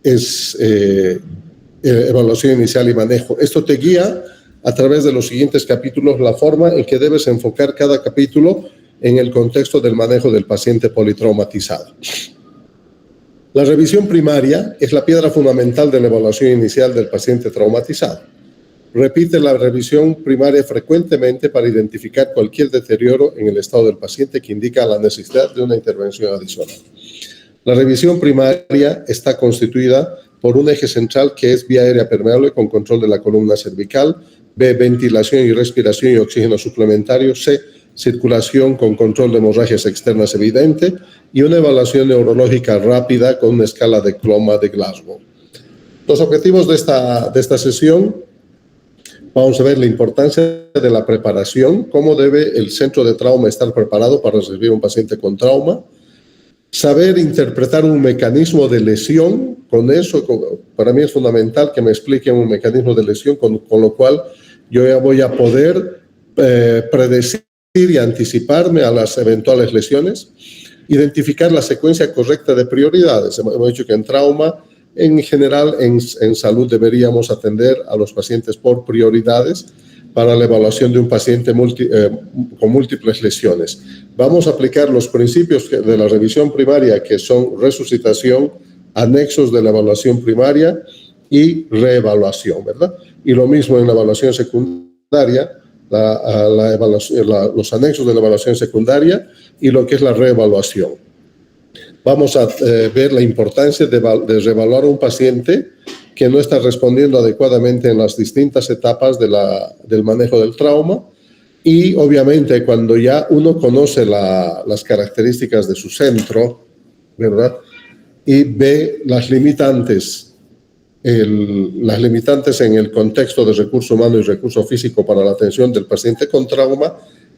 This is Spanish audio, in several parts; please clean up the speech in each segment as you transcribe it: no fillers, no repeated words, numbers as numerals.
es evaluación inicial y manejo. Esto te guía a través de los siguientes capítulos la forma en que debes enfocar cada capítulo en el contexto del manejo del paciente politraumatizado. La revisión primaria es la piedra fundamental de la evaluación inicial del paciente traumatizado. Repite la revisión primaria frecuentemente para identificar cualquier deterioro en el estado del paciente que indica la necesidad de una intervención adicional. La revisión primaria está constituida por un eje central que es vía aérea permeable con control de la columna cervical, B, ventilación y respiración y oxígeno suplementario, C, circulación con control de hemorragias externas evidente y una evaluación neurológica rápida con una escala de Cloma de Glasgow. Los objetivos de esta sesión, vamos a ver la importancia de la preparación, cómo debe el centro de trauma estar preparado para recibir un paciente con trauma, saber interpretar un mecanismo de lesión. Con eso, para mí es fundamental que me expliquen un mecanismo de lesión, con lo cual yo ya voy a poder predecir y anticiparme a las eventuales lesiones, identificar la secuencia correcta de prioridades. Hemos dicho que en trauma, en general, en salud deberíamos atender a los pacientes por prioridades para la evaluación de un paciente con múltiples lesiones. Vamos a aplicar los principios de la revisión primaria, que son resucitación, anexos de la evaluación primaria y reevaluación, ¿verdad? Y lo mismo en la evaluación secundaria, los anexos de la evaluación secundaria y lo que es la reevaluación. Vamos a ver la importancia de reevaluar a un paciente que no está respondiendo adecuadamente en las distintas etapas del manejo del trauma, y obviamente cuando ya uno conoce las características de su centro, ¿verdad? Y ve las limitantes en el contexto de recurso humano y recurso físico para la atención del paciente con trauma,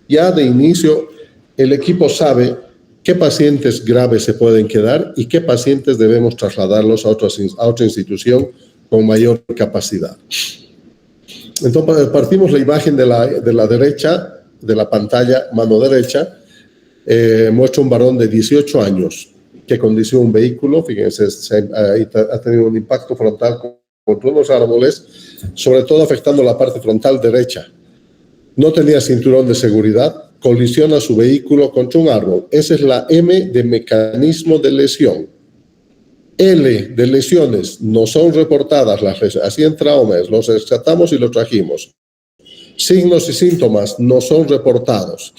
ya de inicio el equipo sabe qué pacientes graves se pueden quedar y qué pacientes debemos trasladarlos a otra institución con mayor capacidad. Entonces, partimos la imagen de la derecha, de la pantalla, mano derecha, muestra un varón de 18 años que condució un vehículo. Fíjense, ha tenido un impacto frontal contra unos árboles, sobre todo afectando la parte frontal derecha. No tenía cinturón de seguridad, colisiona su vehículo contra un árbol. Esa es la M de mecanismo de lesión. L de lesiones no son reportadas, así en traumas, los rescatamos y los trajimos. Signos y síntomas no son reportados.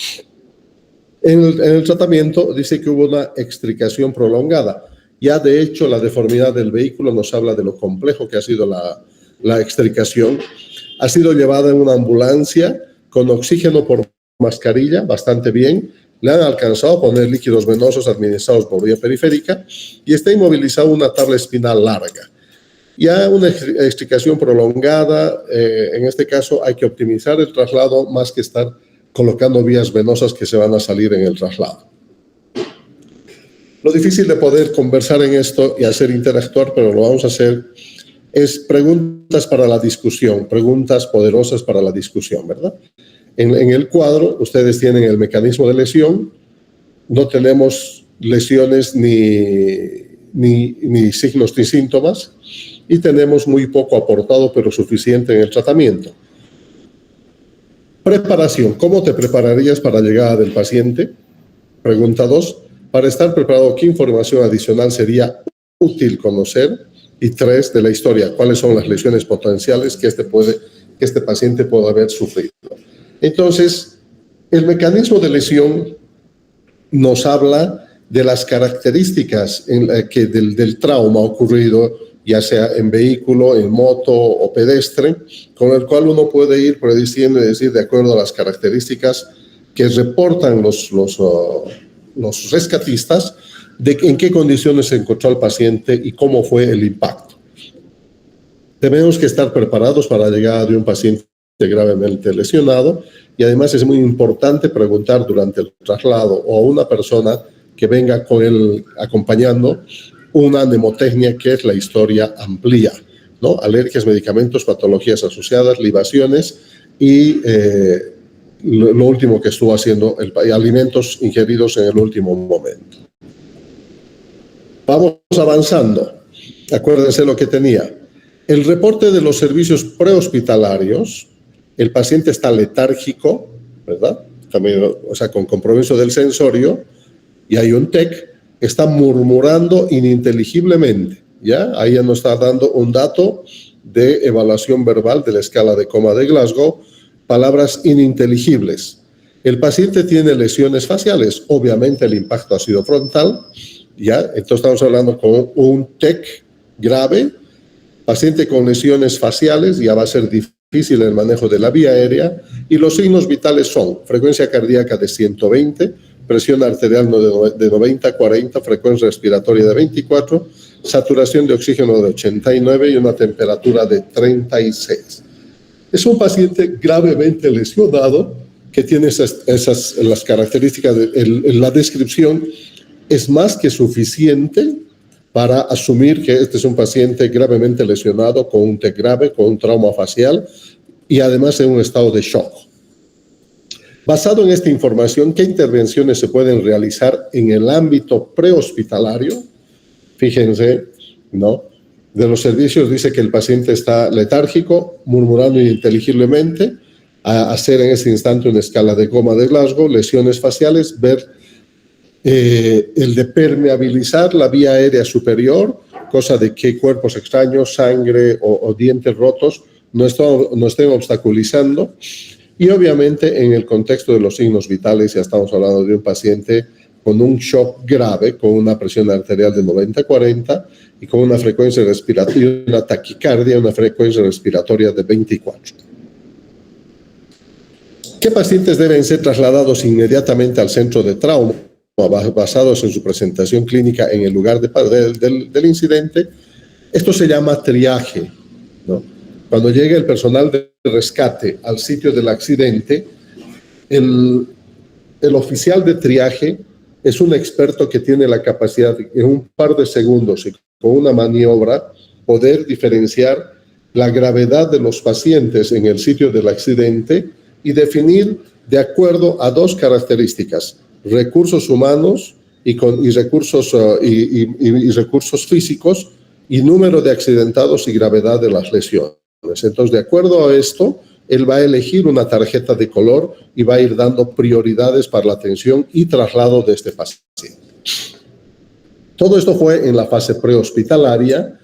En el tratamiento dice que hubo una extricación prolongada. Ya de hecho la deformidad del vehículo nos habla de lo complejo que ha sido la extricación. Ha sido llevada en una ambulancia con oxígeno por mascarilla, bastante bien. Le han alcanzado a poner líquidos venosos administrados por vía periférica y está inmovilizado una tabla espinal larga. Ya una extricación prolongada, en este caso hay que optimizar el traslado más que estar colocando vías venosas que se van a salir en el traslado. Lo difícil de poder conversar en esto y hacer interactuar, pero lo vamos a hacer, es preguntas para la discusión, preguntas poderosas para la discusión, ¿verdad? En el cuadro ustedes tienen el mecanismo de lesión, no tenemos lesiones ni signos ni síntomas y tenemos muy poco aportado pero suficiente en el tratamiento. Preparación. ¿Cómo te prepararías para la llegada del paciente? Pregunta 2. Para estar preparado, ¿qué información adicional sería útil conocer? Y 3, de la historia. ¿Cuáles son las lesiones potenciales que este paciente pueda haber sufrido? Entonces, el mecanismo de lesión nos habla de las características del trauma ocurrido, ya sea en vehículo, en moto o pedestre, con el cual uno puede ir prediciendo y decir, de acuerdo a las características que reportan los rescatistas, de en qué condiciones se encontró el paciente y cómo fue el impacto. Tenemos que estar preparados para la llegada de un paciente gravemente lesionado, y además es muy importante preguntar durante el traslado o a una persona que venga con él acompañando una mnemotecnia, que es la historia amplia, ¿no? Alergias, medicamentos, patologías asociadas, libaciones y lo último que estuvo haciendo, alimentos ingeridos en el último momento. Vamos avanzando. Acuérdense lo que tenía. El reporte de los servicios prehospitalarios, el paciente está letárgico, ¿verdad? También, o sea, con compromiso del sensorio, y hay un TEC, está murmurando ininteligiblemente, ¿ya? Ahí ya nos está dando un dato de evaluación verbal de la escala de coma de Glasgow, palabras ininteligibles. El paciente tiene lesiones faciales, obviamente el impacto ha sido frontal, ¿ya? Entonces estamos hablando con un TEC grave, paciente con lesiones faciales, ya va a ser difícil el manejo de la vía aérea, y los signos vitales son frecuencia cardíaca de 120, presión arterial de 90-40, frecuencia respiratoria de 24, saturación de oxígeno de 89 y una temperatura de 36. Es un paciente gravemente lesionado que tiene las características, la descripción es más que suficiente para asumir que este es un paciente gravemente lesionado con un TEC grave, con un trauma facial y además en un estado de shock. Basado en esta información, ¿qué intervenciones se pueden realizar en el ámbito prehospitalario? Fíjense, ¿no? De los servicios dice que el paciente está letárgico, murmurando ininteligiblemente, a hacer en ese instante una escala de coma de Glasgow, lesiones faciales, ver el de permeabilizar la vía aérea superior, cosa de que cuerpos extraños, sangre o dientes rotos no estén obstaculizando. Y obviamente en el contexto de los signos vitales ya estamos hablando de un paciente con un shock grave, con una presión arterial de 90-40 y con una frecuencia respiratoria, una taquicardia, una frecuencia respiratoria de 24. ¿Qué pacientes deben ser trasladados inmediatamente al centro de trauma, basados en su presentación clínica en el lugar del incidente? Esto se llama triaje, ¿no? Cuando llega el personal de rescate al sitio del accidente, el oficial de triaje es un experto que tiene la capacidad de, en un par de segundos y con una maniobra, poder diferenciar la gravedad de los pacientes en el sitio del accidente y definir de acuerdo a dos características: recursos humanos y recursos físicos y número de accidentados y gravedad de las lesiones. Entonces, de acuerdo a esto, él va a elegir una tarjeta de color y va a ir dando prioridades para la atención y traslado de este paciente. Todo esto fue en la fase prehospitalaria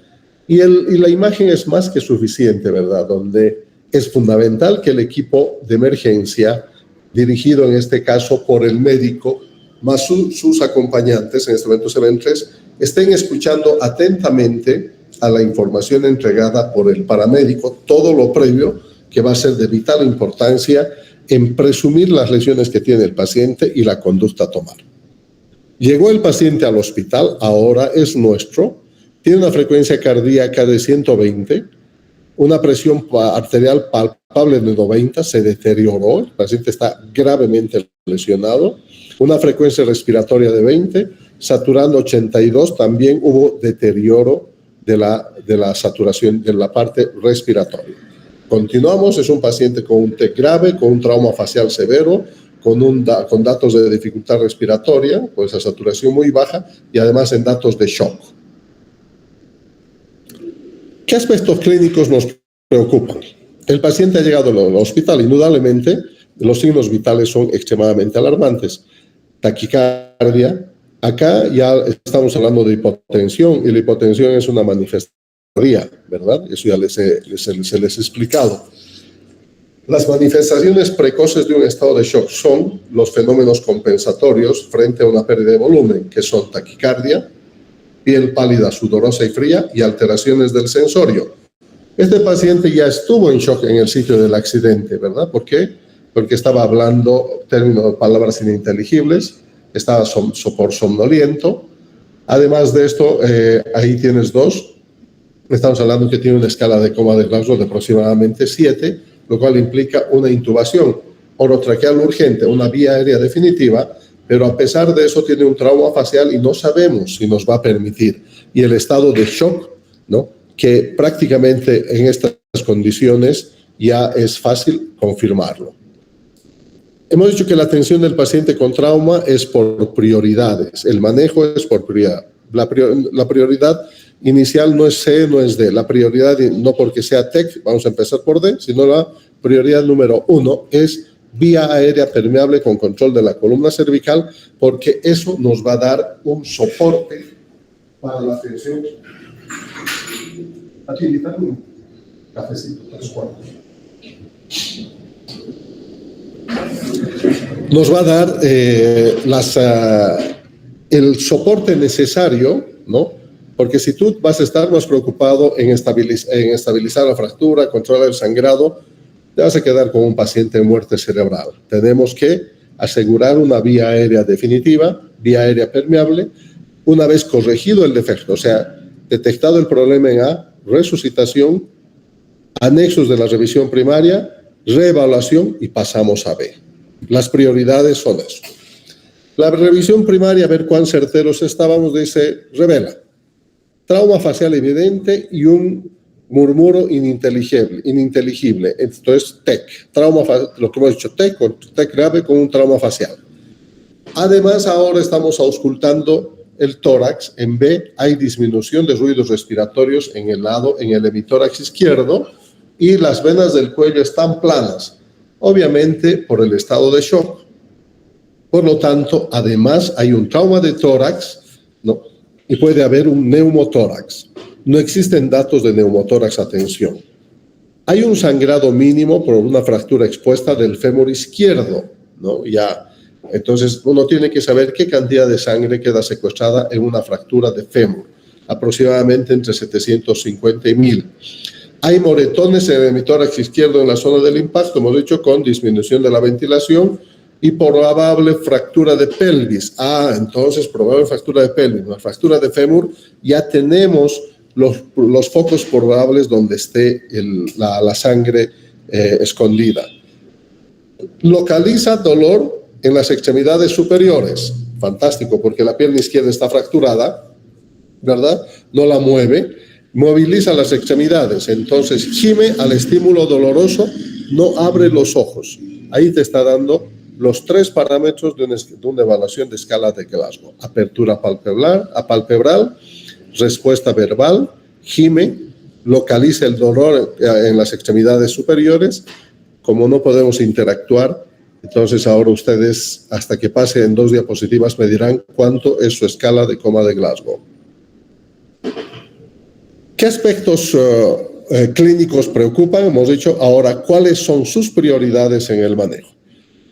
y la imagen es más que suficiente, ¿verdad? Donde es fundamental que el equipo de emergencia, dirigido en este caso por el médico, más sus acompañantes, en este momento se ven 3, estén escuchando atentamente a la información entregada por el paramédico, todo lo previo que va a ser de vital importancia en presumir las lesiones que tiene el paciente y la conducta a tomar. Llegó el paciente al hospital, ahora es nuestro, tiene una frecuencia cardíaca de 120, una presión arterial palpable de 90, se deterioró, el paciente está gravemente lesionado, una frecuencia respiratoria de 20, saturando 82, también hubo deterioro de la saturación de la parte respiratoria. Continuamos, es un paciente con un TEC grave, con un trauma facial severo, con datos de dificultad respiratoria, pues esa saturación muy baja y además en datos de shock. ¿Qué aspectos clínicos nos preocupan? El paciente ha llegado al hospital, indudablemente los signos vitales son extremadamente alarmantes. Taquicardia, acá ya estamos hablando de hipotensión y la hipotensión es una manifestación, ¿verdad? Eso ya se les he explicado. Las manifestaciones precoces de un estado de shock son los fenómenos compensatorios frente a una pérdida de volumen, que son taquicardia, piel pálida, sudorosa y fría y alteraciones del sensorio. Este paciente ya estuvo en shock en el sitio del accidente, ¿verdad? ¿Por qué? Porque estaba hablando palabras ininteligibles, estaba por somnoliento. Además de esto, ahí tienes 2. Estamos hablando que tiene una escala de coma de Glasgow de aproximadamente 7, lo cual implica una intubación orotraqueal urgente, una vía aérea definitiva, pero a pesar de eso tiene un trauma facial y no sabemos si nos va a permitir. Y el estado de shock, ¿no? Que prácticamente en estas condiciones ya es fácil confirmarlo. Hemos dicho que la atención del paciente con trauma es por prioridades, el manejo es por prioridad. La prioridad inicial no es C, no es D. La prioridad, no porque sea TEC, vamos a empezar por D, sino la prioridad número 1 es vía aérea permeable con control de la columna cervical, porque eso nos va a dar un soporte para la tensión. Aquí está un cafecito, 3 cuartos. Nos va a dar el soporte necesario, ¿no? Porque si tú vas a estar más preocupado en estabilizar la fractura, controlar el sangrado, te vas a quedar con un paciente de muerte cerebral. Tenemos que asegurar una vía aérea definitiva, vía aérea permeable, una vez corregido el defecto, o sea, detectado el problema en A, resucitación, anexos de la revisión primaria, reevaluación y pasamos a B. Las prioridades son eso. La revisión primaria, a ver cuán certeros estábamos, dice, revela trauma facial evidente y un murmuro ininteligible. Entonces, TEC, lo que hemos dicho, TEC grave con un trauma facial. Además, ahora estamos auscultando el tórax. En B hay disminución de ruidos respiratorios en el hemitórax izquierdo y las venas del cuello están planas, obviamente por el estado de shock. Por lo tanto, además hay un trauma de tórax, ¿no? Y puede haber un neumotórax. No existen datos de neumotórax, atención. Hay un sangrado mínimo por una fractura expuesta del fémur izquierdo, ¿no? Entonces, uno tiene que saber qué cantidad de sangre queda secuestrada en una fractura de fémur, aproximadamente entre 750 y 1000. Hay moretones en el hemitórax izquierdo en la zona del impacto, hemos dicho, con disminución de la ventilación y probable fractura de pelvis. Entonces, probable fractura de pelvis, una fractura de fémur, ya tenemos los focos probables donde esté la sangre escondida. Localiza dolor en las extremidades superiores. Fantástico, porque la pierna izquierda está fracturada, ¿verdad? No la mueve. Moviliza las extremidades. Entonces, gime al estímulo doloroso, no abre los ojos. Ahí te está dando los 3 parámetros de una evaluación de escala de Glasgow. Apertura palpebral, respuesta verbal, gime, localiza el dolor en las extremidades superiores. Como no podemos interactuar, entonces ahora ustedes, hasta que pase en 2 diapositivas, me dirán cuánto es su escala de coma de Glasgow. ¿Qué aspectos clínicos preocupan? Hemos dicho ahora cuáles son sus prioridades en el manejo.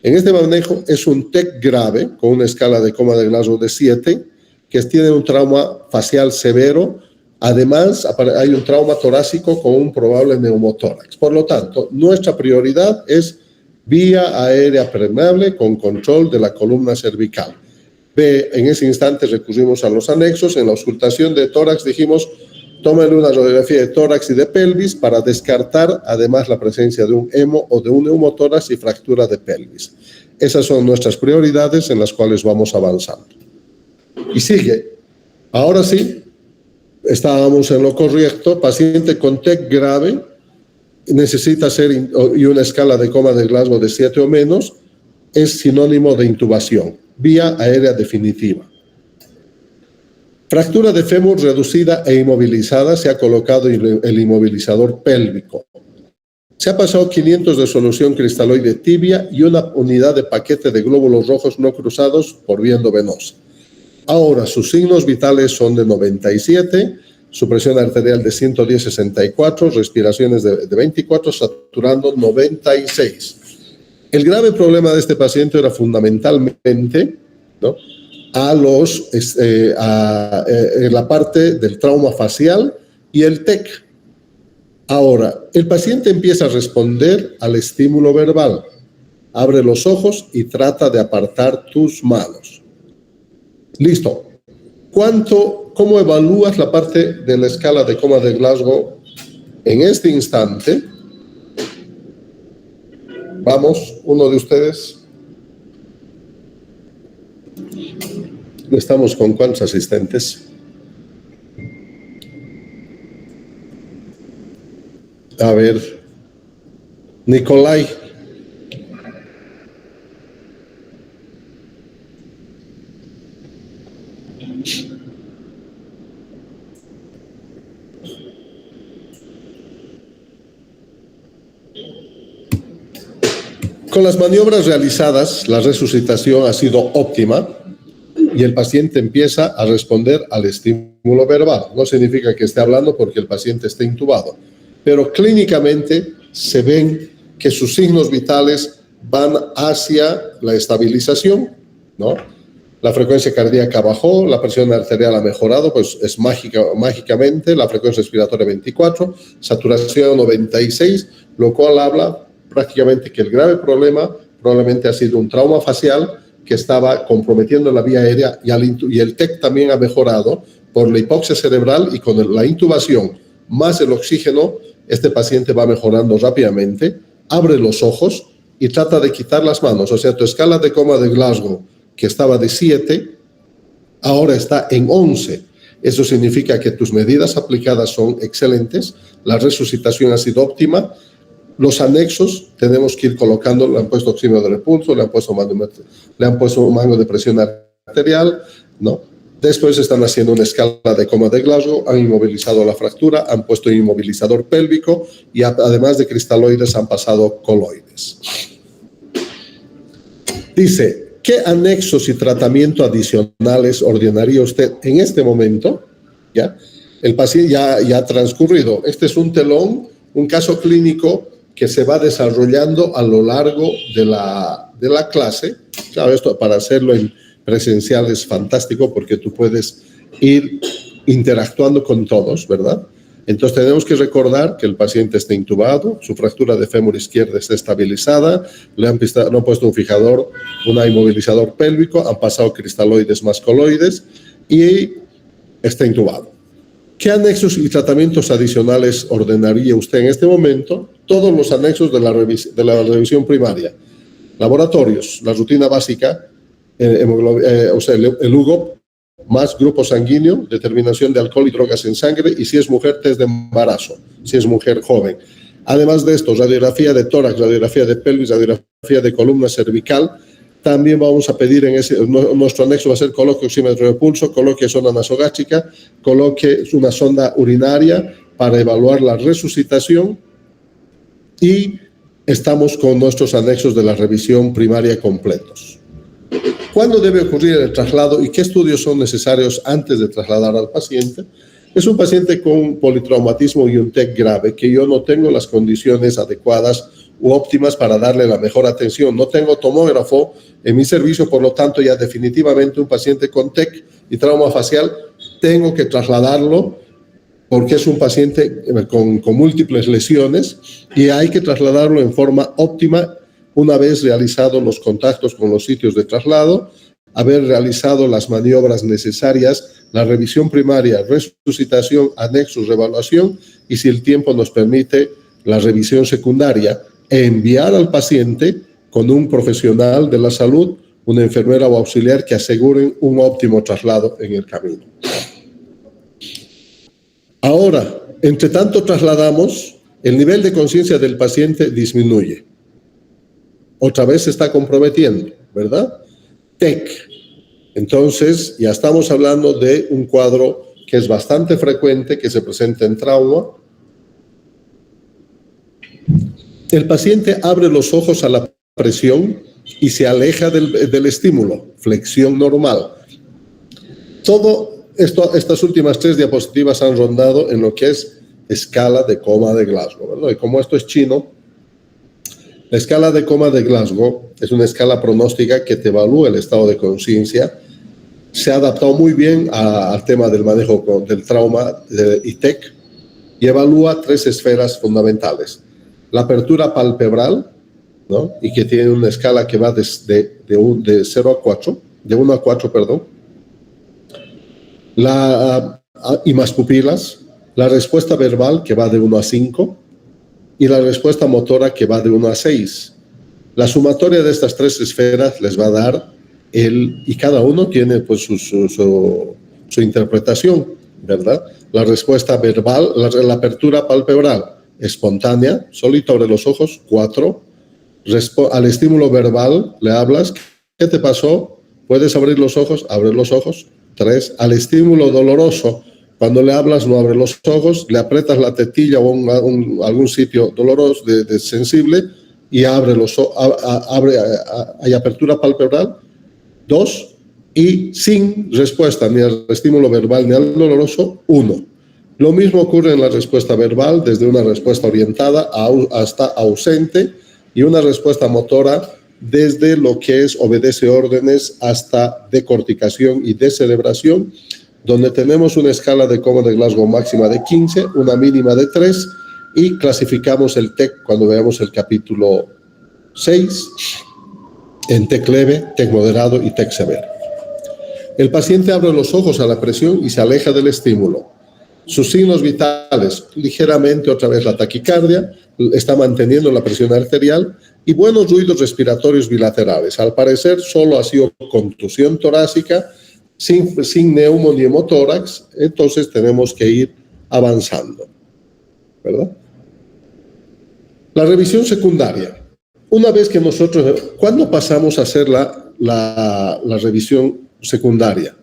En este manejo es un TEC grave con una escala de coma de Glasgow de 7, que tiene un trauma facial severo. Además, hay un trauma torácico con un probable neumotórax. Por lo tanto, nuestra prioridad es vía aérea permeable con control de la columna cervical. B, en ese instante recurrimos a los anexos. En la auscultación de tórax dijimos, tómenle una radiografía de tórax y de pelvis para descartar además la presencia de un hemo o de un neumotórax y fractura de pelvis. Esas son nuestras prioridades en las cuales vamos avanzando. Y sigue. Ahora sí, estábamos en lo correcto. Paciente con TEC grave, necesita ser y una escala de coma de Glasgow de 7 o menos, es sinónimo de intubación, vía aérea definitiva. Fractura de fémur reducida e inmovilizada, se ha colocado el inmovilizador pélvico. Se ha pasado 500 de solución cristaloide tibia y una unidad de paquete de glóbulos rojos no cruzados por vía endovenosa. Ahora, sus signos vitales son de 97, su presión arterial de 110/64, respiraciones de 24, saturando 96. El grave problema de este paciente era fundamentalmente, ¿no?, la parte del trauma facial y el TEC. Ahora, el paciente empieza a responder al estímulo verbal. Abre los ojos y trata de apartar tus manos. Listo. ¿Cómo evalúas la parte de la escala de coma de Glasgow en este instante? Vamos, uno de ustedes. ¿Estamos con cuántos asistentes? A ver, Nicolai. Con las maniobras realizadas, la resucitación ha sido óptima y el paciente empieza a responder al estímulo verbal. No significa que esté hablando porque el paciente esté intubado, pero clínicamente se ven que sus signos vitales van hacia la estabilización, ¿no? La frecuencia cardíaca bajó, la presión arterial ha mejorado, pues es mágicamente, la frecuencia respiratoria 24, saturación 96, lo cual habla prácticamente que el grave problema probablemente ha sido un trauma facial que estaba comprometiendo la vía aérea y el TEC también ha mejorado por la hipoxia cerebral y con la intubación más el oxígeno, este paciente va mejorando rápidamente, abre los ojos y trata de quitar las manos. O sea, tu escala de coma de Glasgow, que estaba de 7, ahora está en 11. Eso significa que tus medidas aplicadas son excelentes, la resucitación ha sido óptima. Los anexos tenemos que ir colocando, le han puesto oxímetro de repulso, le han puesto un mango de presión arterial, ¿no? Después están haciendo una escala de coma de Glasgow, han inmovilizado la fractura, han puesto un inmovilizador pélvico y además de cristaloides han pasado coloides. Dice, ¿qué anexos y tratamiento adicionales ordenaría usted en este momento? ¿Ya? El paciente ya ha transcurrido. Este es un telón, un caso clínico que se va desarrollando a lo largo de la clase. Claro, esto para hacerlo en presencial es fantástico porque tú puedes ir interactuando con todos, ¿verdad? Entonces tenemos que recordar que el paciente está intubado, su fractura de fémur izquierda está estabilizada, le han puesto un fijador, un inmovilizador pélvico, han pasado cristaloides más coloides y está intubado. ¿Qué anexos y tratamientos adicionales ordenaría usted en este momento? Todos los anexos de la revisión primaria. Laboratorios, la rutina básica, o sea, el UGOP, más grupo sanguíneo, determinación de alcohol y drogas en sangre, y si es mujer, test de embarazo, si es mujer joven. Además de esto, radiografía de tórax, radiografía de pelvis, radiografía de columna cervical. También vamos a pedir nuestro anexo va a ser coloque oxímetro de pulso, coloque sonda nasogástrica, coloque una sonda urinaria para evaluar la resucitación y estamos con nuestros anexos de la revisión primaria completos. ¿Cuándo debe ocurrir el traslado y qué estudios son necesarios antes de trasladar al paciente? Es un paciente con politraumatismo y un TEC grave que yo no tengo las condiciones adecuadas u óptimas para darle la mejor atención. No tengo tomógrafo en mi servicio, por lo tanto ya definitivamente un paciente con TEC y trauma facial tengo que trasladarlo porque es un paciente con múltiples lesiones y hay que trasladarlo en forma óptima una vez realizados los contactos con los sitios de traslado, haber realizado las maniobras necesarias, la revisión primaria, resucitación, anexos, reevaluación y si el tiempo nos permite, la revisión secundaria, e enviar al paciente con un profesional de la salud, una enfermera o auxiliar que aseguren un óptimo traslado en el camino. Ahora, entre tanto trasladamos, el nivel de conciencia del paciente disminuye. Otra vez se está comprometiendo, ¿verdad? TEC. Entonces, ya estamos hablando de un cuadro que es bastante frecuente, que se presenta en trauma. El paciente abre los ojos a la presión y se aleja del estímulo, flexión normal. Todo esto, estas últimas 3 diapositivas han rondado en lo que es escala de coma de Glasgow, ¿verdad? Y como esto es chino, la escala de coma de Glasgow es una escala pronóstica que te evalúa el estado de conciencia. Se ha adaptado muy bien al tema del manejo del trauma y TEC y evalúa 3 esferas fundamentales. La apertura palpebral, ¿no? Y que tiene una escala que va de 0 a 4, de 1 a 4, perdón. Y más pupilas, la respuesta verbal que va de 1 a 5 y la respuesta motora que va de 1 a 6. La sumatoria de estas 3 esferas les va a dar y cada uno tiene pues su interpretación, ¿verdad? La respuesta verbal, la apertura palpebral espontánea, solito abre los ojos, 4. Al estímulo verbal le hablas, ¿qué te pasó? ¿Puedes abrir los ojos? Abre los ojos, 3. Al estímulo doloroso, Cuando le hablas no abre los ojos, le aprietas la tetilla o algún sitio doloroso, sensible, y abre hay apertura palpebral. 2, y sin respuesta ni al estímulo verbal ni al doloroso. 1. Lo mismo ocurre en la respuesta verbal, desde una respuesta orientada hasta ausente, y una respuesta motora desde lo que es obedece órdenes hasta decorticación y descerebración, donde tenemos una escala de coma de Glasgow máxima de 15, una mínima de 3, y clasificamos el TEC cuando veamos el capítulo 6 en TEC leve, TEC moderado y TEC severo. El paciente abre los ojos a la presión y se aleja del estímulo. Sus signos vitales, ligeramente otra vez la taquicardia, está manteniendo la presión arterial y buenos ruidos respiratorios bilaterales. Al parecer solo ha sido contusión torácica, sin neumo ni hemotórax, entonces tenemos que ir avanzando, ¿verdad? La revisión secundaria. Una vez que nosotros, ¿cuándo pasamos a hacer la revisión secundaria?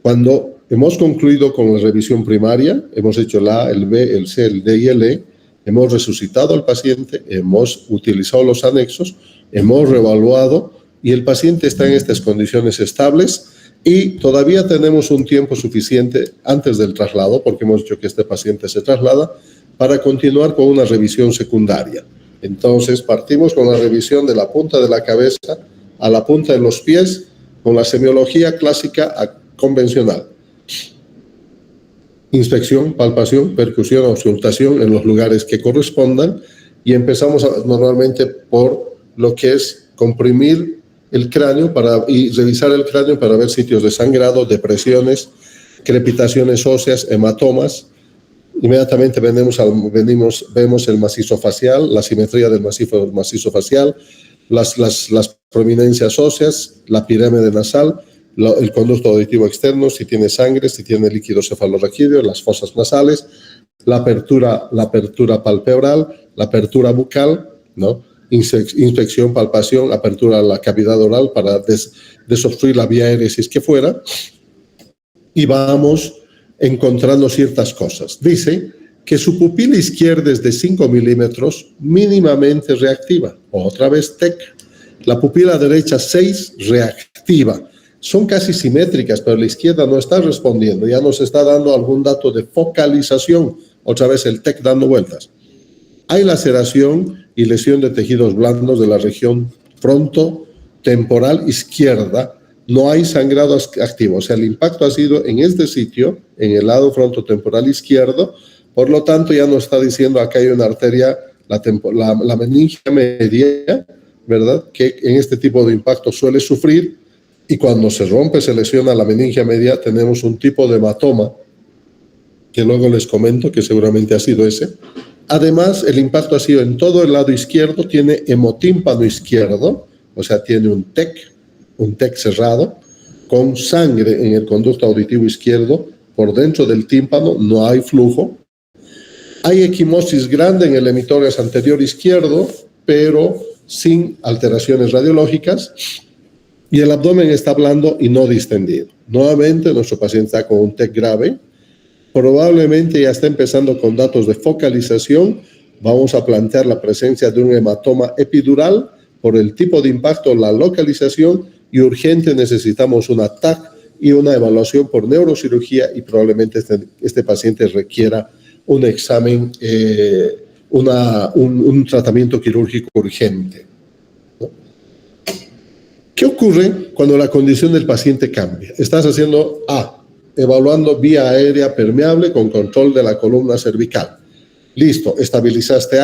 Cuando hemos concluido con la revisión primaria, hemos hecho el A, el B, el C, el D y el E, hemos resucitado al paciente, hemos utilizado los anexos, hemos reevaluado y el paciente está en estas condiciones estables y todavía tenemos un tiempo suficiente antes del traslado, porque hemos dicho que este paciente se traslada, para continuar con una revisión secundaria. Entonces partimos con la revisión de la punta de la cabeza a la punta de los pies con la semiología clásica convencional. Inspección, palpación, percusión, auscultación en los lugares que correspondan y empezamos normalmente por lo que es comprimir el cráneo y revisar el cráneo para ver sitios de sangrado, depresiones, crepitaciones óseas, hematomas. Inmediatamente vemos el macizo facial, la simetría del macizo facial, las prominencias óseas, la pirámide nasal, el conducto auditivo externo, si tiene sangre, si tiene líquido cefalorraquídeo, las fosas nasales, la apertura palpebral, la apertura bucal, ¿no? Inspección, palpación, apertura a la cavidad oral para desobstruir la vía aérea si es que fuera, y vamos encontrando ciertas cosas. Dice que su pupila izquierda es de 5 milímetros, mínimamente reactiva. Otra vez TEC. La pupila derecha 6, reactiva. Son casi simétricas, pero la izquierda no está respondiendo. Ya nos está dando algún dato de focalización. Otra vez el TEC dando vueltas. Hay laceración y lesión de tejidos blandos de la región frontotemporal izquierda. No hay sangrado activo, o sea, el impacto ha sido en este sitio, en el lado frontotemporal izquierdo, por lo tanto ya nos está diciendo acá hay una arteria, la meningia media, ¿verdad? Que en este tipo de impacto suele sufrir y cuando se rompe, se lesiona la meningia media, tenemos un tipo de hematoma, que luego les comento que seguramente ha sido ese. Además, el impacto ha sido en todo el lado izquierdo, tiene hemotímpano izquierdo, o sea, tiene un TEC cerrado, con sangre en el conducto auditivo izquierdo, por dentro del tímpano no hay flujo. Hay equimosis grande en el hemitórax anterior izquierdo, pero sin alteraciones radiológicas, y el abdomen está blando y no distendido. Nuevamente, nuestro paciente está con un TEC grave, probablemente ya está empezando con datos de focalización. Vamos a plantear la presencia de un hematoma epidural por el tipo de impacto, la localización, y urgente necesitamos una TAC y una evaluación por neurocirugía y probablemente este paciente requiera un examen, un tratamiento quirúrgico urgente, ¿no? ¿Qué ocurre cuando la condición del paciente cambia? Estás haciendo evaluando vía aérea permeable con control de la columna cervical. Listo, estabilizaste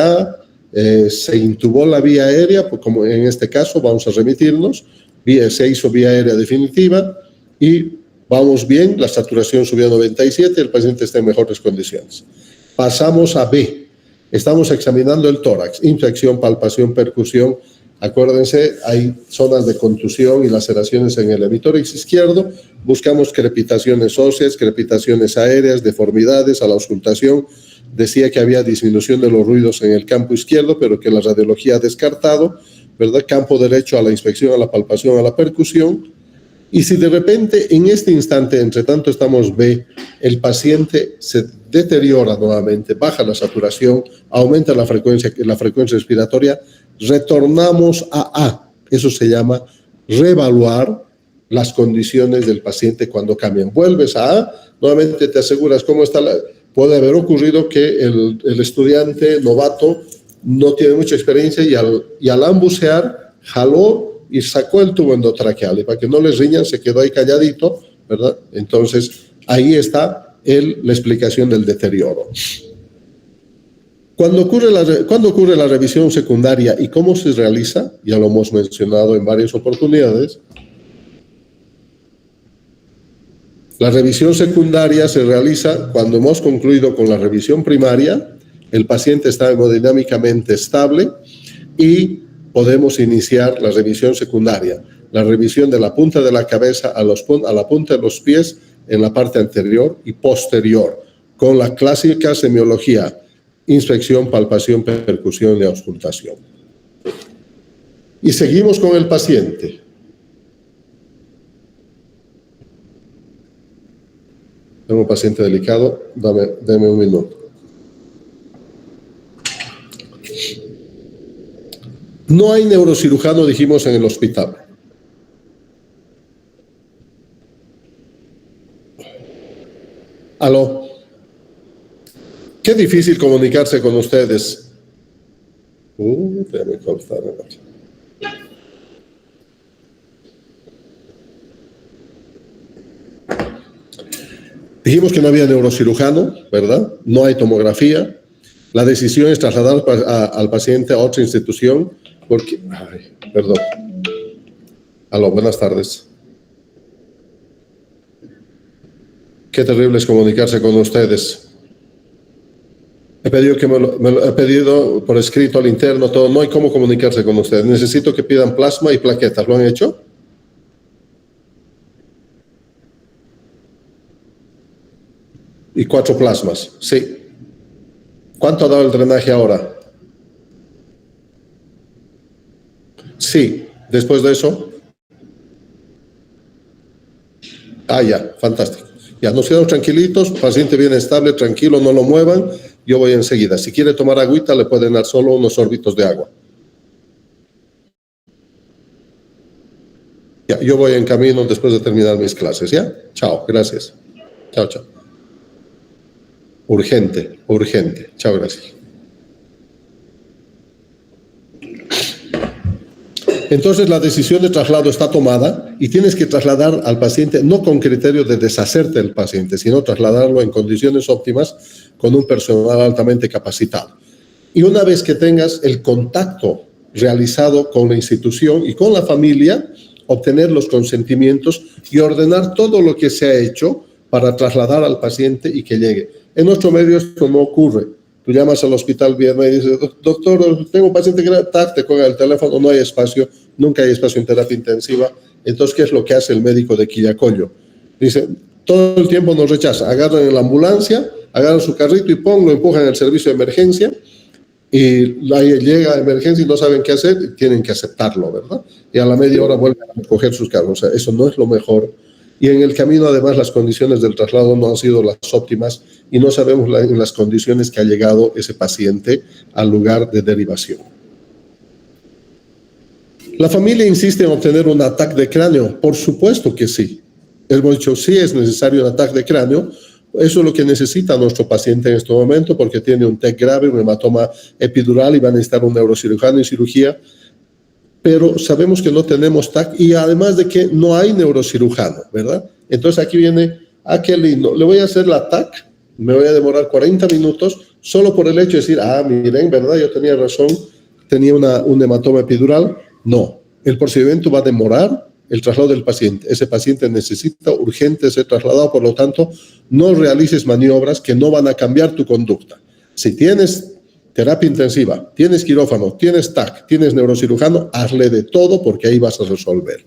se intubó la vía aérea, pues como en este caso vamos a remitirnos, se hizo vía aérea definitiva y vamos bien, la saturación subió a 97, el paciente está en mejores condiciones. Pasamos a B, estamos examinando el tórax, infección, palpación, percusión. Acuérdense, hay zonas de contusión y laceraciones en el hemitórax izquierdo, buscamos crepitaciones óseas, crepitaciones aéreas, deformidades a la auscultación. Decía que había disminución de los ruidos en el campo izquierdo, pero que la radiología ha descartado, ¿verdad? Campo derecho a la inspección, a la palpación, a la percusión. Y si de repente, en este instante, entre tanto estamos B, el paciente se deteriora nuevamente, baja la saturación, aumenta la frecuencia respiratoria, retornamos a A. Eso se llama reevaluar las condiciones del paciente cuando cambian. Vuelves a A, nuevamente te aseguras cómo está puede haber ocurrido que el estudiante novato no tiene mucha experiencia y al ambucear jaló y sacó el tubo endotraqueal, y para que no les riñan se quedó ahí calladito, ¿verdad? Entonces ahí está la explicación del deterioro. ¿Cuándo ocurre la revisión secundaria y cómo se realiza? Ya lo hemos mencionado en varias oportunidades. La revisión secundaria se realiza cuando hemos concluido con la revisión primaria, el paciente está hemodinámicamente estable y podemos iniciar la revisión secundaria, la revisión de la punta de la cabeza a la punta de los pies en la parte anterior y posterior, con la clásica semiología, inspección, palpación, percusión y auscultación. Y seguimos con el paciente. Tengo un paciente delicado, dame un minuto. No hay neurocirujano, dijimos, en el hospital. Aló. Qué difícil comunicarse con ustedes. Déjame cortar. Dijimos que no había neurocirujano, ¿verdad? No hay tomografía. La decisión es trasladar al paciente a otra institución porque... perdón. Aló, buenas tardes. Qué terrible es comunicarse con ustedes. He pedido he pedido por escrito al interno todo. No hay cómo comunicarse con ustedes. Necesito que pidan plasma y plaquetas. ¿Lo han hecho? Y 4 plasmas. Sí. ¿Cuánto ha dado el drenaje ahora? Sí. Después de eso. Ya. Fantástico. Ya nos quedamos tranquilitos. Paciente bien estable, tranquilo, no lo muevan. Yo voy enseguida. Si quiere tomar agüita, le pueden dar solo unos sorbitos de agua. Ya, yo voy en camino después de terminar mis clases, ¿ya? Chao, gracias. Chao, chao. Urgente, urgente. Chao, gracias. Entonces la decisión de traslado está tomada y tienes que trasladar al paciente no con criterio de deshacerte del paciente, sino trasladarlo en condiciones óptimas con un personal altamente capacitado. Y una vez que tengas el contacto realizado con la institución y con la familia, obtener los consentimientos y ordenar todo lo que se ha hecho para trasladar al paciente y que llegue. En nuestro medio esto no ocurre. Tú llamas al hospital viernes y dices, doctor, tengo un paciente que te cuelga el teléfono, no hay espacio, nunca hay espacio en terapia intensiva. Entonces, ¿qué es lo que hace el médico de Quillacollo? Dice, todo el tiempo nos rechaza. Agarran en la ambulancia, agarran su carrito y lo empujan al servicio de emergencia y ahí llega a emergencia y no saben qué hacer y tienen que aceptarlo, ¿verdad? Y a la media hora vuelven a recoger sus carros. O sea, eso no es lo mejor. Y en el camino, además, las condiciones del traslado no han sido las óptimas y no sabemos en las condiciones que ha llegado ese paciente al lugar de derivación. La familia insiste en obtener un ataque de cráneo. Por supuesto que sí. Hemos dicho, sí es necesario un ataque de cráneo. Eso es lo que necesita nuestro paciente en este momento porque tiene un TEC grave, un hematoma epidural y va a necesitar un neurocirujano y cirugía. Pero sabemos que no tenemos TAC y además de que no hay neurocirujano, ¿verdad? Entonces aquí viene, qué lindo, le voy a hacer la TAC, me voy a demorar 40 minutos solo por el hecho de decir, miren, ¿verdad? Yo tenía razón, tenía un hematoma epidural. No, el procedimiento va a demorar el traslado del paciente. Ese paciente necesita urgente ser trasladado, por lo tanto, no realices maniobras que no van a cambiar tu conducta. Si tienes terapia intensiva, tienes quirófano, tienes TAC, tienes neurocirujano, hazle de todo porque ahí vas a resolver.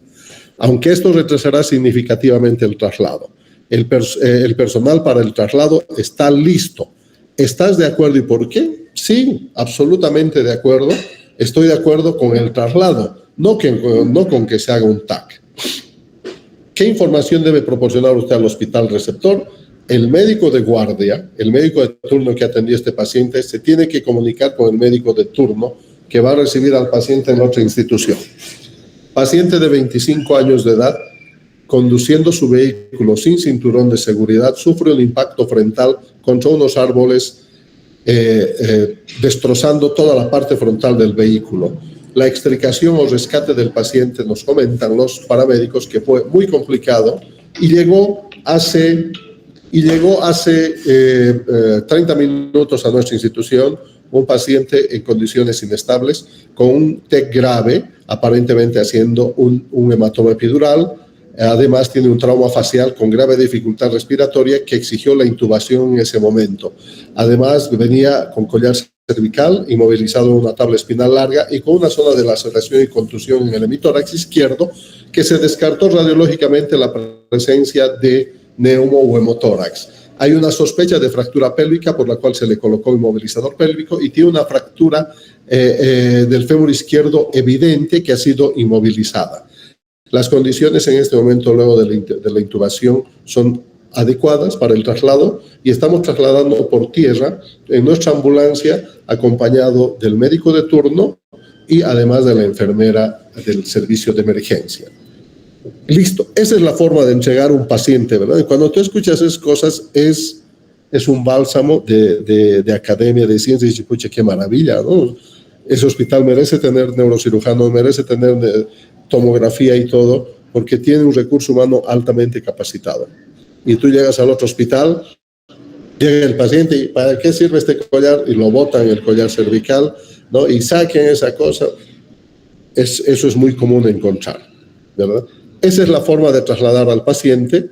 Aunque esto retrasará significativamente el traslado. El personal para el traslado está listo. ¿Estás de acuerdo y por qué? Sí, absolutamente de acuerdo. Estoy de acuerdo con el traslado, no con que se haga un TAC. ¿Qué información debe proporcionar usted al hospital receptor? El médico de guardia, el médico de turno que atendió a este paciente, se tiene que comunicar con el médico de turno que va a recibir al paciente en otra institución. Paciente de 25 años de edad, conduciendo su vehículo sin cinturón de seguridad, sufre un impacto frontal contra unos árboles, destrozando toda la parte frontal del vehículo. La extricación o rescate del paciente, nos comentan los paramédicos, que fue muy complicado y llegó hace 30 minutos a nuestra institución un paciente en condiciones inestables con un TEC grave, aparentemente haciendo un hematoma epidural. Además, tiene un trauma facial con grave dificultad respiratoria que exigió la intubación en ese momento. Además, venía con collar cervical, inmovilizado en una tabla espinal larga y con una zona de laceración y contusión en el hemitórax izquierdo, que se descartó radiológicamente la presencia de neumo o hemotórax. Hay una sospecha de fractura pélvica por la cual se le colocó inmovilizador pélvico y tiene una fractura del fémur izquierdo evidente que ha sido inmovilizada. Las condiciones en este momento, luego de la intubación, son adecuadas para el traslado y estamos trasladando por tierra en nuestra ambulancia acompañado del médico de turno y además de la enfermera del servicio de emergencia. Listo, esa es la forma de entregar un paciente, ¿verdad? Y cuando tú escuchas esas cosas es un bálsamo de academia, de ciencia y dices, pucha, qué maravilla, ¿no? Ese hospital merece tener neurocirujano, merece tener tomografía y todo, porque tiene un recurso humano altamente capacitado. Y tú llegas al otro hospital, llega el paciente y ¿para qué sirve este collar? Y lo botan el collar cervical, ¿no? Y saquen esa cosa. Eso es muy común encontrar, ¿verdad? Esa es la forma de trasladar al paciente.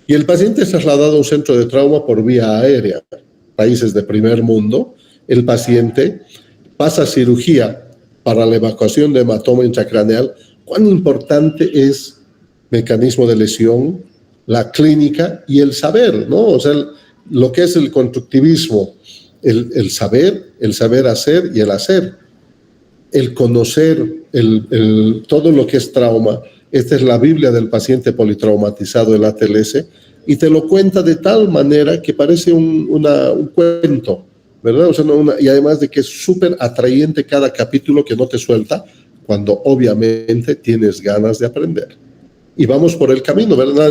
Y el paciente es trasladado a un centro de trauma por vía aérea. Países de primer mundo, el paciente pasa cirugía para la evacuación de hematoma intracraneal. ¿Cuán importante es mecanismo de lesión, la clínica y el saber, ¿no? O sea, lo que es el constructivismo, el saber hacer y el hacer, el conocer todo lo que es trauma. Esta es la Biblia del paciente politraumatizado, el ATLS, y te lo cuenta de tal manera que parece un cuento, ¿verdad? O sea, y además de que es súper atrayente cada capítulo que no te suelta, cuando obviamente tienes ganas de aprender. Y vamos por el camino, ¿verdad?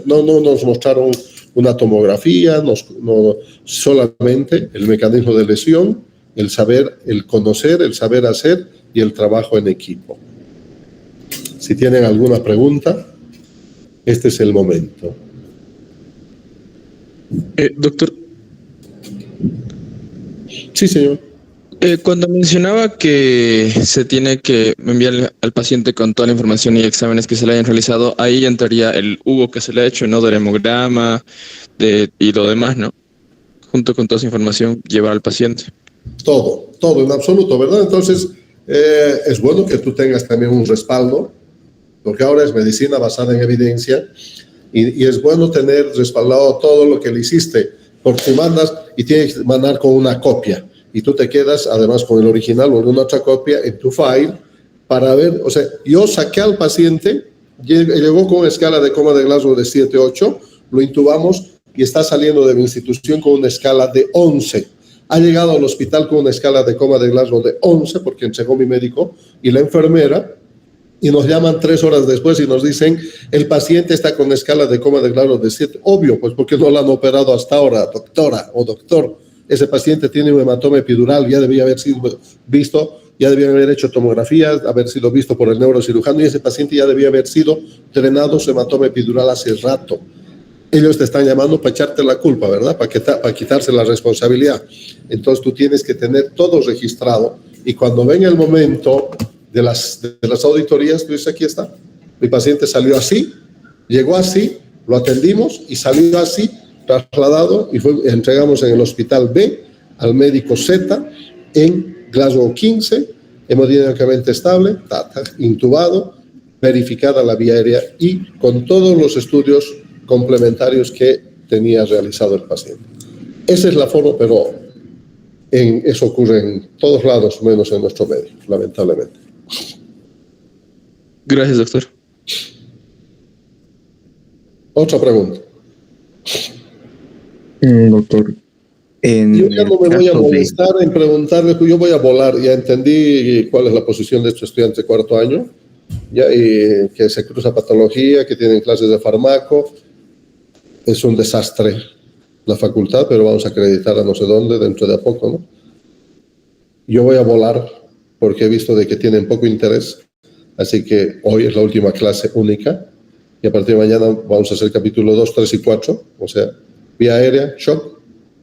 No nos mostraron una tomografía, solamente el mecanismo de lesión, el saber, el conocer, el saber hacer y el trabajo en equipo. Si tienen alguna pregunta, este es el momento. Doctor. Sí, señor. Cuando mencionaba que se tiene que enviar al paciente con toda la información y exámenes que se le hayan realizado, ahí entraría el Hugo que se le ha hecho, ¿no? Del hemograma y lo demás, ¿no? Junto con toda esa información, llevar al paciente. Todo en absoluto, ¿verdad? Entonces, es bueno que tú tengas también un respaldo, porque ahora es medicina basada en evidencia, y es bueno tener respaldado todo lo que le hiciste, porque tú mandas y tienes que mandar con una copia. Y tú te quedas, además, con el original o alguna otra copia en tu file para ver. O sea, yo saqué al paciente, llegó con una escala de coma de Glasgow de 7-8, lo intubamos y está saliendo de mi institución con una escala de 11. Ha llegado al hospital con una escala de coma de Glasgow de 11, porque entregó mi médico y la enfermera, y nos llaman 3 horas después y nos dicen, el paciente está con escala de coma de Glasgow de 7. Obvio, pues porque no lo han operado hasta ahora, doctora o doctor. Ese paciente tiene un hematoma epidural, ya debía haber sido visto, ya debía haber hecho tomografías, haber sido visto por el neurocirujano, y ese paciente ya debía haber sido drenado su hematoma epidural hace rato. Ellos te están llamando para echarte la culpa, ¿verdad? Para quitarse la responsabilidad. Entonces tú tienes que tener todo registrado, y cuando venga el momento de las auditorías, tú dices, aquí está, mi paciente salió así, llegó así, lo atendimos y salió así, trasladado, y entregamos en el hospital B al médico Z en Glasgow 15, hemodinámicamente estable, intubado, verificada la vía aérea y con todos los estudios complementarios que tenía realizado el paciente. Esa es la forma, pero eso ocurre en todos lados, menos en nuestro medio, lamentablemente. Gracias, doctor. Otra pregunta. Doctor, en Yo ya no me voy a caso de... molestar en preguntarle, yo voy a volar. Ya entendí cuál es la posición de estos estudiantes de cuarto año, ya, y que se cruza patología, que tienen clases de farmaco. Es un desastre la facultad, pero vamos a acreditar a no sé dónde dentro de a poco, ¿no? Yo voy a volar porque he visto de que tienen poco interés, así que hoy es la última clase única y a partir de mañana vamos a hacer capítulo 2, 3 y 4, o sea, vía aérea, shock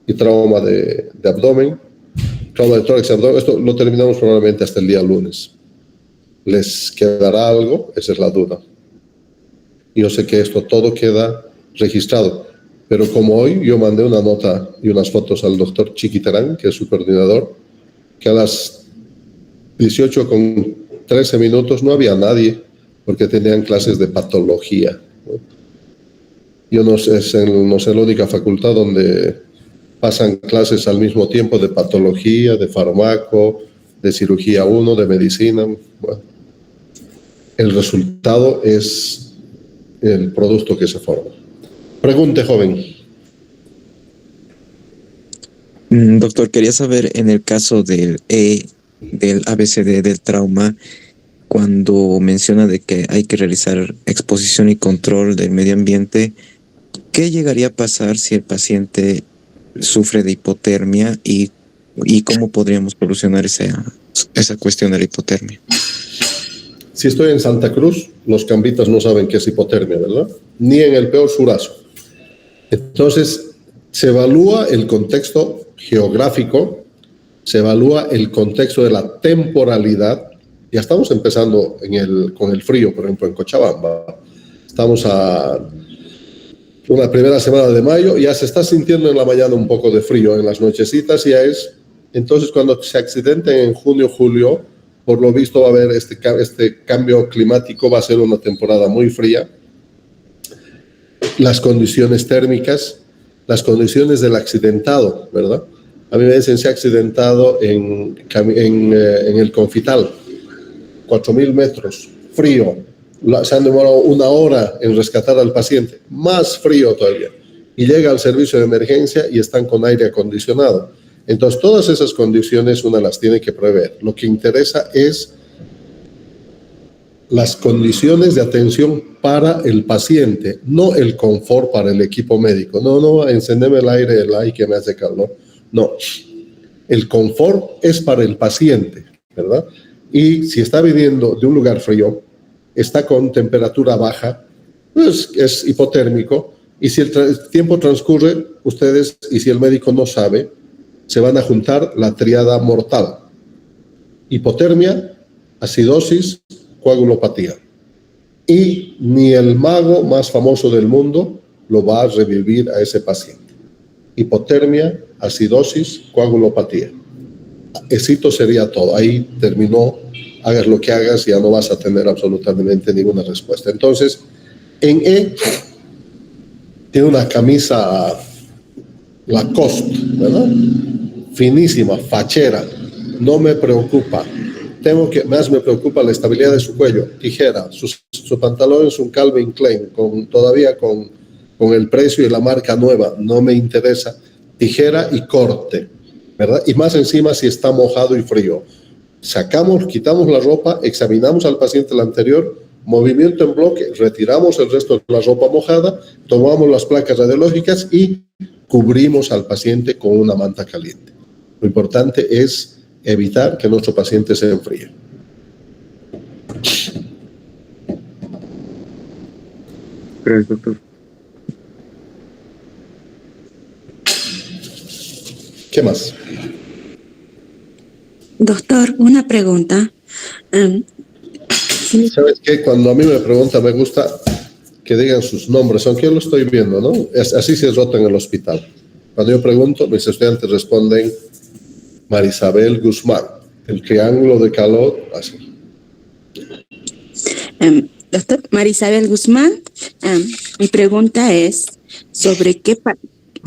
y trauma de abdomen, trauma de tórax y abdomen. Esto lo terminamos probablemente hasta el día lunes. ¿Les quedará algo? Esa es la duda. Yo sé que esto todo queda registrado, pero como hoy yo mandé una nota y unas fotos al doctor Chiquitarán, que es su coordinador, que a las 18:13 no había nadie porque tenían clases de patología, ¿no? Yo no sé, no sé la única facultad donde pasan clases al mismo tiempo de patología, de farmaco, de cirugía 1, de medicina. Bueno, el resultado es el producto que se forma. Pregunte, joven. Doctor, quería saber en el caso del ABCD del trauma, cuando menciona de que hay que realizar exposición y control del medio ambiente, ¿qué llegaría a pasar si el paciente sufre de hipotermia y cómo podríamos solucionar esa cuestión de la hipotermia? Si estoy en Santa Cruz, los cambitas no saben qué es hipotermia, ¿verdad? Ni en el peor surazo. Entonces, se evalúa el contexto geográfico, se evalúa el contexto de la temporalidad. Ya estamos empezando con el frío, por ejemplo, en Cochabamba. Estamos a una primera semana de mayo, ya se está sintiendo en la mañana un poco de frío, en las nochecitas ya es. Entonces, cuando se accidenten en junio, julio, por lo visto va a haber este cambio climático, va a ser una temporada muy fría. Las condiciones térmicas, las condiciones del accidentado, ¿verdad? A mí me dicen, se ha accidentado en el Confital, 4.000 metros, frío. Se han demorado 1 hora en rescatar al paciente, más frío todavía. Y llega al servicio de emergencia y están con aire acondicionado. Entonces, todas esas condiciones una las tiene que prever. Lo que interesa es las condiciones de atención para el paciente, no el confort para el equipo médico. No, encendeme el aire, que me hace calor. No, el confort es para el paciente, ¿verdad? Y si está viniendo de un lugar frío, está con temperatura baja, pues es hipotérmico, y si el tiempo transcurre, ustedes, y si el médico no sabe, se van a juntar la tríada mortal: hipotermia, acidosis, coagulopatía. Y ni el mago más famoso del mundo lo va a revivir a ese paciente. Hipotermia, acidosis, coagulopatía. Éxito sería todo. Ahí terminó. Hagas lo que hagas, ya no vas a tener absolutamente ninguna respuesta. Entonces, en E tiene una camisa Lacoste, ¿verdad? Finísima, fachera. No me preocupa. Más me preocupa la estabilidad de su cuello. Tijera. Su pantalón es un Calvin Klein, todavía con el precio y la marca nueva. No me interesa. Tijera y corte, ¿verdad? Y más encima si está mojado y frío. Quitamos la ropa, examinamos al paciente el anterior, movimiento en bloque, retiramos el resto de la ropa mojada, tomamos las placas radiológicas y cubrimos al paciente con una manta caliente. Lo importante es evitar que nuestro paciente se enfríe. Gracias, doctor. ¿Qué más? Doctor, una pregunta. ¿Sabes qué? Cuando a mí me preguntan, me gusta que digan sus nombres, aunque yo lo estoy viendo, ¿no? Así se rota en el hospital. Cuando yo pregunto, mis estudiantes responden Marisabel Guzmán, el triángulo de calor, así. Doctor Marisabel Guzmán, mi pregunta es sobre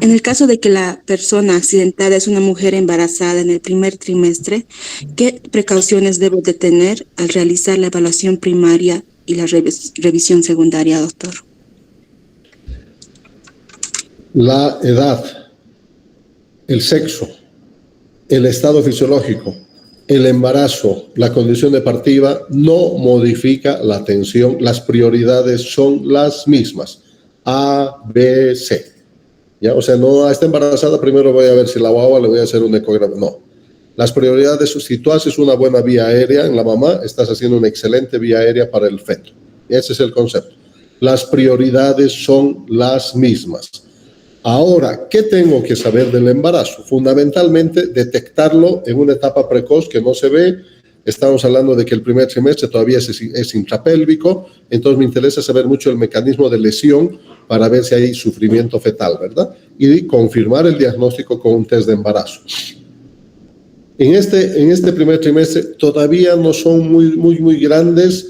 en el caso de que la persona accidentada es una mujer embarazada en el primer trimestre, ¿qué precauciones debe de tener al realizar la evaluación primaria y la revisión secundaria, doctor? la edad, el sexo, el estado fisiológico, el embarazo, la condición de partida, no modifica la atención. Las prioridades son las mismas. A, B, C. ¿Ya? O sea, no está embarazada, primero voy a ver si la guagua le voy a hacer un ecograma. No. Las prioridades, si tú haces una buena vía aérea en la mamá, estás haciendo una excelente vía aérea para el feto. Ese es el concepto. Las prioridades son las mismas. Ahora, ¿qué tengo que saber del embarazo? Fundamentalmente, detectarlo en una etapa precoz que no se ve. Estamos hablando de que el primer trimestre todavía es intrapélvico, entonces me interesa saber mucho el mecanismo de lesión para ver si hay sufrimiento fetal, ¿verdad? Y confirmar el diagnóstico con un test de embarazo. En este primer trimestre todavía no son muy grandes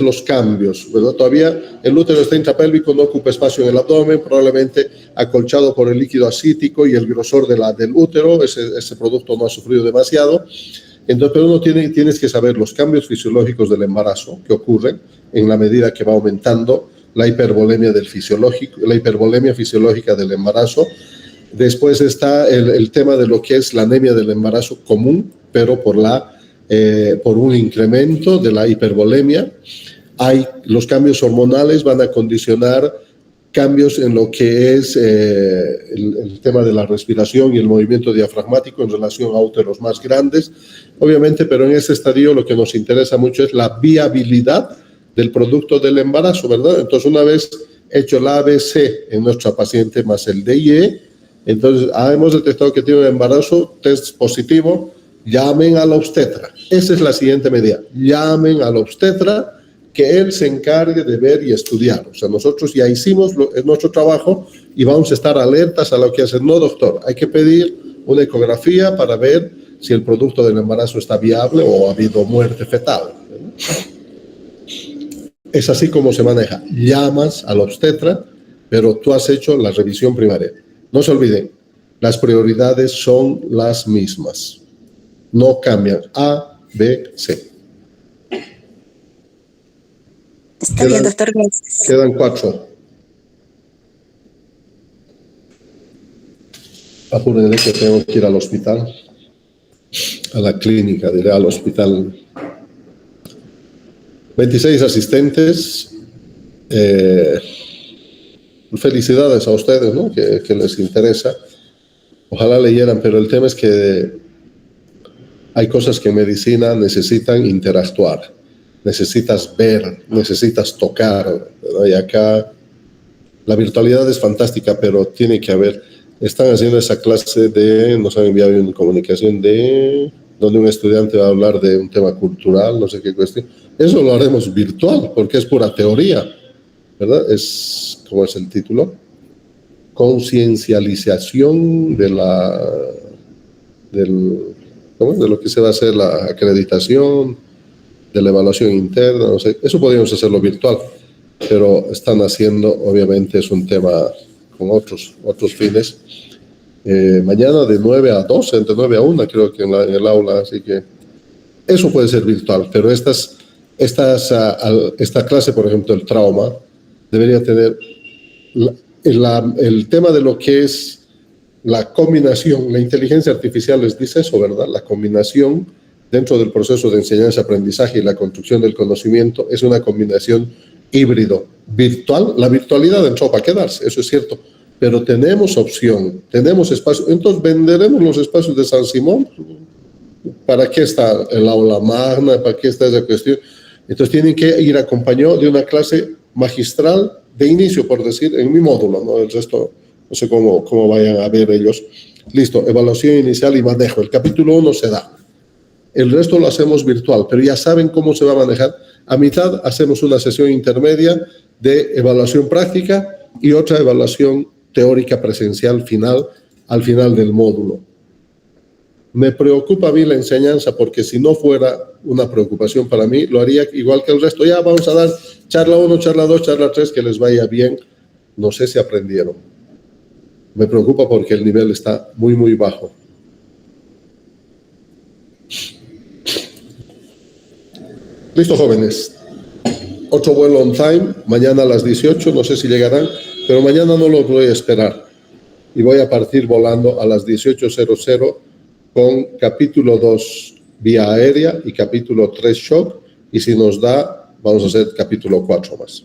los cambios, ¿verdad? Todavía el útero está intrapélvico, no ocupa espacio en el abdomen, probablemente acolchado por el líquido ascítico y el grosor del útero, ese producto no ha sufrido demasiado. Entonces, pero uno tienes que saber los cambios fisiológicos del embarazo que ocurren en la medida que va aumentando la hipervolemia fisiológica del embarazo. Después está el tema de lo que es la anemia del embarazo común, pero por un incremento de la hipervolemia. Los cambios hormonales van a condicionar cambios en lo que es el tema de la respiración y el movimiento diafragmático en relación a úteros más grandes, obviamente, pero en ese estadio lo que nos interesa mucho es la viabilidad del producto del embarazo, ¿verdad? Entonces, una vez hecho el ABC en nuestra paciente más el DIE, entonces hemos detectado que tiene un embarazo, test positivo, llamen al obstetra. Esa es la siguiente medida. Llamen al obstetra, que él se encargue de ver y estudiar. O sea, nosotros ya hicimos nuestro trabajo y vamos a estar alertas a lo que hacen. No, doctor, hay que pedir una ecografía para ver si el producto del embarazo está viable o ha habido muerte fetal. Es así como se maneja. Llamas al obstetra, pero tú has hecho la revisión primaria. No se olviden, las prioridades son las mismas. No cambian. A, B, C. Está bien, doctor. Gracias. Quedan 4. Apúrenle que tengo que ir al hospital, a la clínica, diré al hospital. 26 asistentes. Felicidades a ustedes, ¿no? Que les interesa. Ojalá leyeran, pero el tema es que hay cosas que en medicina necesitan interactuar. Necesitas ver, necesitas tocar, ¿verdad? Y acá la virtualidad es fantástica, pero tiene que haber. Están haciendo esa clase nos han enviado una comunicación donde un estudiante va a hablar de un tema cultural, no sé qué cuestión. Eso lo haremos virtual, porque es pura teoría, ¿verdad? ¿Cómo es el título? Conciencialización de lo que se va a hacer la acreditación, de la evaluación interna, no sé. Eso podríamos hacerlo virtual, pero están haciendo, obviamente es un tema con otros fines. Mañana de 9 a 12, entre 9 a 1 creo que en el aula, así que eso puede ser virtual, pero esta clase, por ejemplo, el trauma, debería tener el tema de lo que es la combinación. La inteligencia artificial les dice eso, ¿verdad? La combinación dentro del proceso de enseñanza-aprendizaje y la construcción del conocimiento es una combinación híbrido, virtual. La virtualidad entró para quedarse, eso es cierto, pero tenemos opción, tenemos espacio. Entonces, ¿venderemos los espacios de San Simón? ¿Para qué está el aula magna? ¿Para qué está esa cuestión? Entonces, tienen que ir acompañado de una clase magistral de inicio, por decir, en mi módulo, ¿no? El resto, no sé cómo vayan a ver ellos. Listo, evaluación inicial y manejo. El capítulo 1 se da. El resto lo hacemos virtual, pero ya saben cómo se va a manejar. A mitad hacemos una sesión intermedia de evaluación práctica y otra evaluación teórica presencial al final del módulo. Me preocupa a mí la enseñanza porque si no fuera una preocupación para mí, lo haría igual que el resto. Ya vamos a dar charla 1, charla 2, charla 3, que les vaya bien. No sé si aprendieron. Me preocupa porque el nivel está muy bajo. Listo, jóvenes. Otro vuelo on time, mañana a las 18, no sé si llegarán, pero mañana no los voy a esperar. y voy a partir volando a las 18:00 con capítulo 2 vía aérea y capítulo 3 shock, y si nos da, vamos a hacer capítulo 4 más.